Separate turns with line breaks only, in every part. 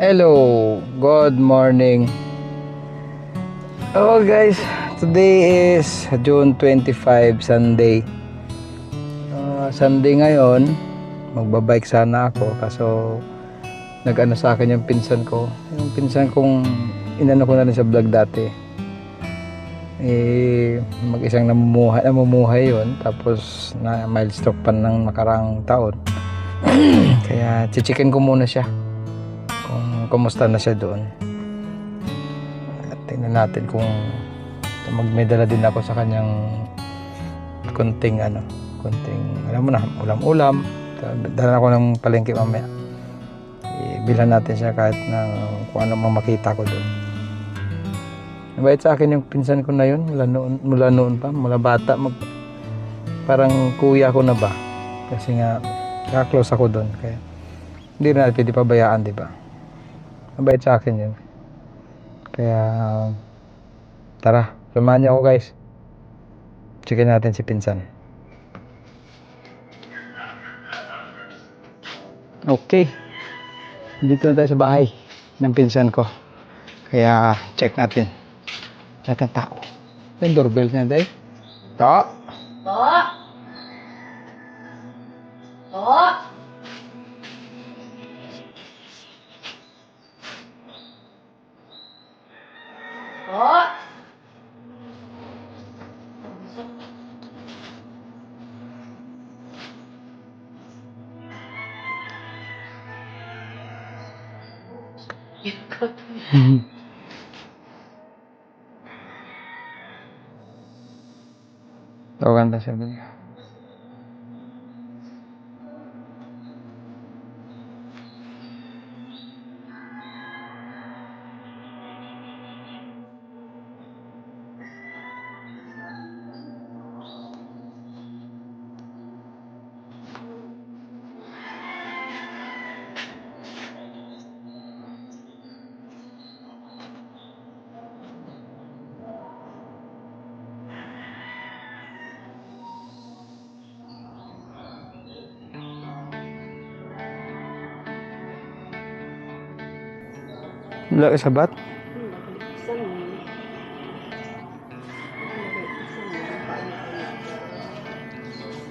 Hello, good morning. Oh guys, today is June 25, Sunday. Sunday ngayon, magbabike sana ako kaso nag-ano sa akin yung pinsan ko. Yung pinsan kong inano ko na rin sa vlog dati. Mag-isang namumuhay yun. Tapos na milestone pa ng nakarang taon. Kaya chichikin ko muna siya kung kumusta na siya doon. At tingnan natin kung magmedala din ako sa kanyang konting alam mo na, ulam-ulam. Dala ako ng palengke mamaya. Bilhan natin siya kahit na kung ano mang makita ko doon. Mabait sa akin yung pinsan ko na yun mula noon pa, mula bata. Parang kuya ko na ba? Kasi nga close ako doon. Kaya hindi na pwede pabayaan, di ba? Mabait sa akin yun. Kaya tara, samahan niyo ako guys. Checkin natin si pinsan. Okay. Dito na tayo sa bahay ng pinsan ko. Kaya check natin. Lahat ng tao. Yung doorbell niya tayo. To.
To. To. To.
Tawagan tayo sabi niya. Wala ka sabat?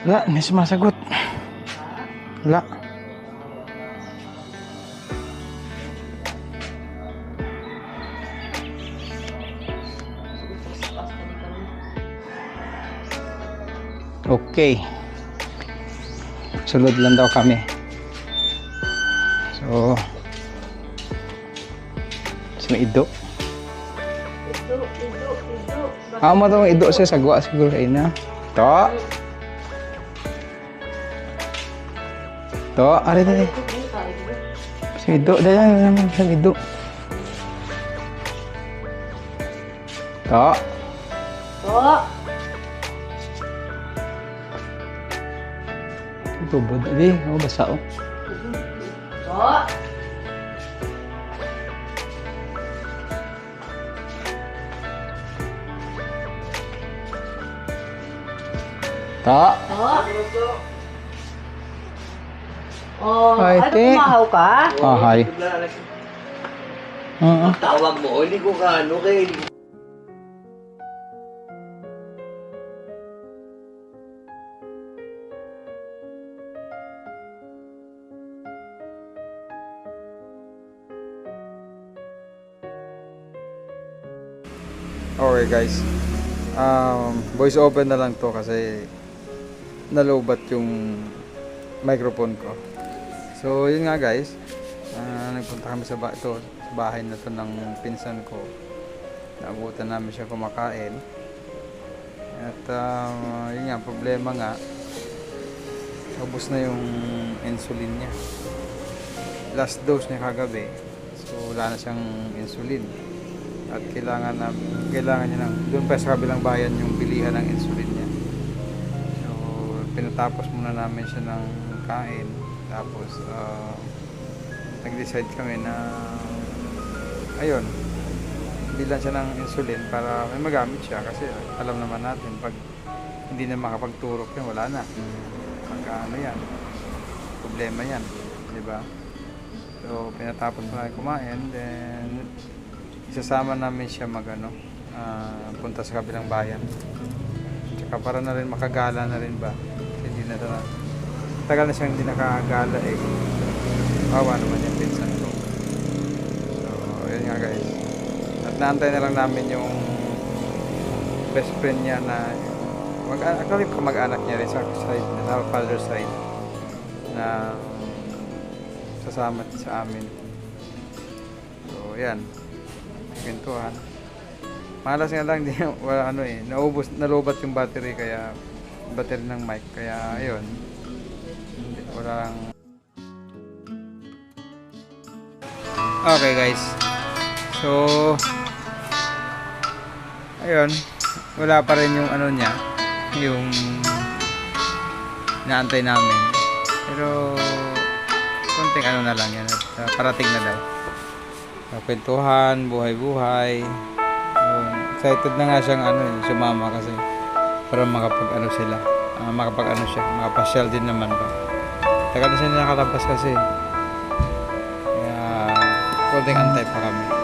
Wala, may sumasagot. Wala. Okay. Sulod lang daw kami. So, may ido. Mo itong ido siya sagwa siguro kayo na. To. To. Ari dali. Si ido. Dali naman sa ido. To.
To.
Ito ba? Dali. Ako basa o.
To.
Ta.
Oh,
Ay,
ano
te.
kumahaw ka?
Hi.
Tawag mo, hindi ko ka ano kay...
Okay guys. Voice open na lang to kasi nalobat yung microphone ko. So yun nga guys. Nagpunta kami sa bahay na to ng pinsan ko. Naabutan namin siya kumakain. At yun nga, problema nga. Ubus na yung insulin niya. Last dose niya kagabi. So wala na siyang insulin. At kailangan niya doon pa sa kabilang bayan yung bilihan ng insulin niya. So pinatapos muna namin siya ng kain. Tapos nag-decide kami na ayun, bilan siya ng insulin para may magamit siya kasi alam naman natin pag hindi na makapagturok yun, wala na. Pagka ano yan, problema yan, di ba? So, pinatapos mo na kumain, then isasama namin siya punta sa kabilang bayan. Tsaka para na rin makagala na rin ba? Kasi hindi na tagal na siyang hindi nakagala eh. Bawa naman yung pinsan ko. So, yun nga guys. At naantay na lang namin yung best friend niya na actually kamag-anak niya rin sa father side na sasama sa amin. So, yan. Kwentuhan. Malas nga lang, naubos yung battery ng mic. Kaya, ayun. Walang... Okay, guys. So, ayun. Wala pa rin yung niya. Yung inaantay namin. Pero, konting na lang yan. At parating na daw. Kwentuhan, buhay-buhay. Excited na nga siyang sumama kasi para makapasyal din naman ba. Tagal na siya nakalabas kasi. Kaya konting antay pa kami.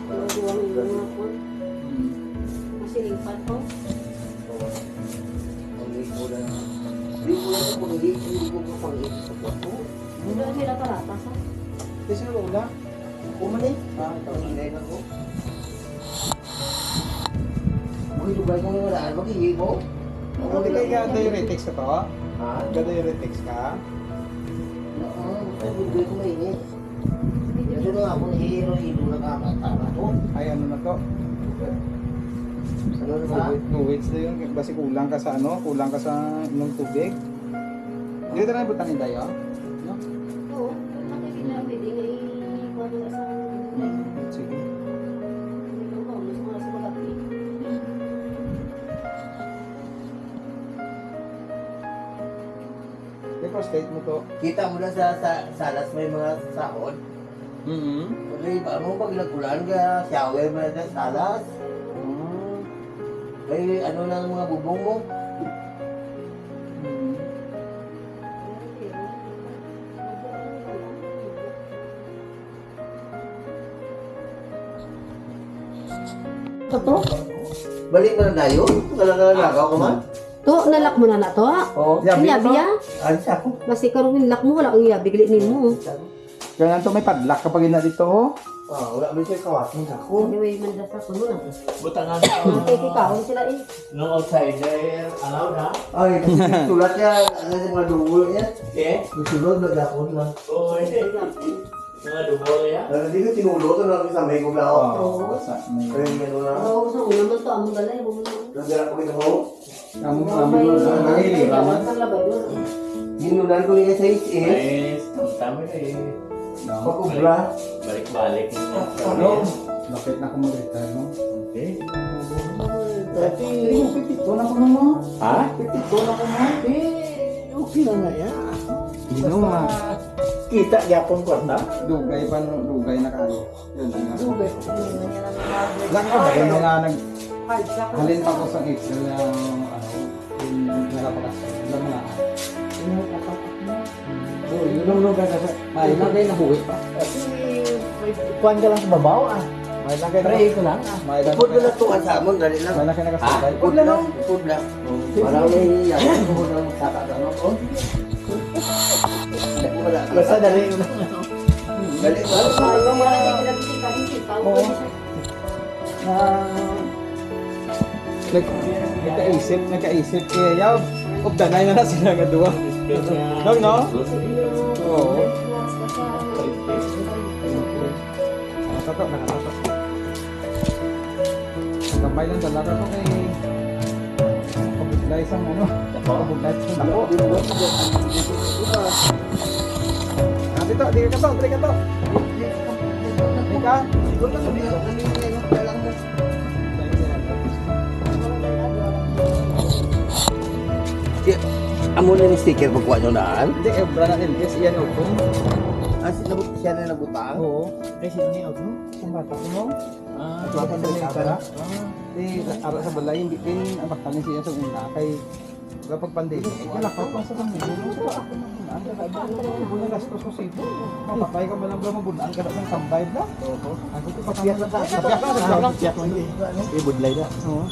Maluwang yung mga po. Masilingpan po. Hindi na sila paratas ha.
Kasi wala.
Umani.
Ah, ito.
Magiging ko nga wala. Magiging mo.
Hindi kaya diuretics ka to?
Ha?
Diuretics ka?
Oo. Hindi ko mainit. Ito na ako hihiro-hiro na kakatama to.
Ay, ano na to?
Ano na?
Fluids na yun. Kasi kulang ka sa ano? Kulang ka sa inom tubig. Dito na butangin tayo? No?
Oo. Nakikita pwede nga ikuha nila sa
Sige. I-prostate mo to.
Kita mo na sa salas may mga sahod. Kasi ba mo pag nagkulan ka, shower mo na sa salas. May ano lang mga bubong mo.
Ito?
Balik mo na tayo. Nalagaw ko man.
To, nalak mo na na to ha?
Oo.
Ang yabi ha?
Alis ako.
Basi karong nilak mo, wala ang yabi, gali mo.
Kaya nga to may padlock kapag ina dito. Oh.
Wala ba siya kawasin ako.
Anyway, mandasa ko nun.
Butangan
Nakikikaon sila eh.
nung outsider, allowed ha? Ay, kasi sulat niya, ano yung mga dugo niya? Eh? Susunod, nagdakon lang. Oo, hindi. Mga dugo niya? Hindi ko tinulo ito lang sa may gubla ako.
Oo. Basta may...
Kaya yung ano na.
Oo, sa una man to, among galay, mo na.
Nagdala ko ito mo.
Ang nangilira man.
Ginunan ko niya sa is eh.
Ay, tama na eh.
No?
Pagubra.
Balik-balik.
Ano? Bakit na kumulita, no?
Okay.
Dati,
Pipito na ko naman.
Ha?
Pipito na ko naman.
Okay na nga yan.
Hindi naman.
Kita yapon ko na.
Dugay pa, no? Dugay na kayo. Yun lang nga.
Dugay.
Lang ka ba? Yung mga nag... Halin pa ko sa April na ano, yung nakapakas. Lang nga.
Oh, yun ang lugar na sa...
Ay, lagay na buwi pa.
Kuhan ka lang sa babaw ah.
May lagay na...
Pray ko lang ah.
May lagay
Ipod mo na tuwan sa amon, dali lang.
May lagay na kasabay.
Ipod lang. Ipod lang. Parang may yaman ko ng kakagano ko.
Basta dali ko lang.
Dali lang.
Oo. Nagkaisip kaya yaw. Updanay na sila nga duwa. Dog, no? Oo. Nakatato, nakatato. Gambay lang talaga ko kay pabudlay sang ano. Pabudlay sang dako. Dito, di ka to, di ka to. Di ka?
Siguro na sabi ako kanina ngayon. Kailangan mo. Amo na yung sticker pagkuha nyo naan?
Hindi, ebra na Elvis. Iyan o.
Siya na nabutang?
Oo.
Ay, sino niya ako?
Ang bata ko mo.
Ah,
Tuwasan na yung kara. Ara sa balay, hindi din ang baktalin siya sa una. Kay kapag pandemic, wala ka pa sa kanya. Ang gastos ko sipo. Mapapay ka ba lang ba mabunaan ka na ng tambay na? Oo. Ang gusto pa
Piyak lang sa
Piyak lang.
Piyak lang eh. Ibudlay na.
Oo.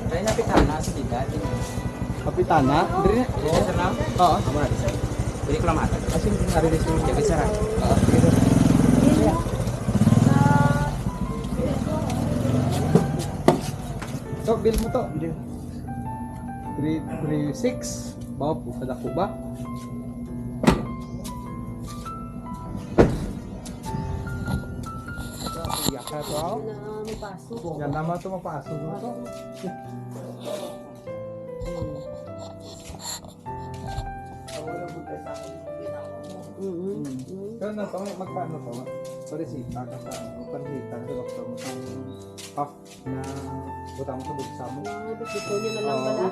Kaya napitana sa kita.
Kapitana? Diri na. Oo.
Pwede ko lang mata.
Kasi narinig ko.
Jaga sarap.
So, bill mo to. 336. Bawa po sa dako ba? Iyak ka to ako. Yan naman ito mapasok. Kaya na ito, magpaano to? Parisita ka sa ano, parisita ka sa doktor mo sa puff na butang mo sa bulsa mo.
Ito niya na lang pala.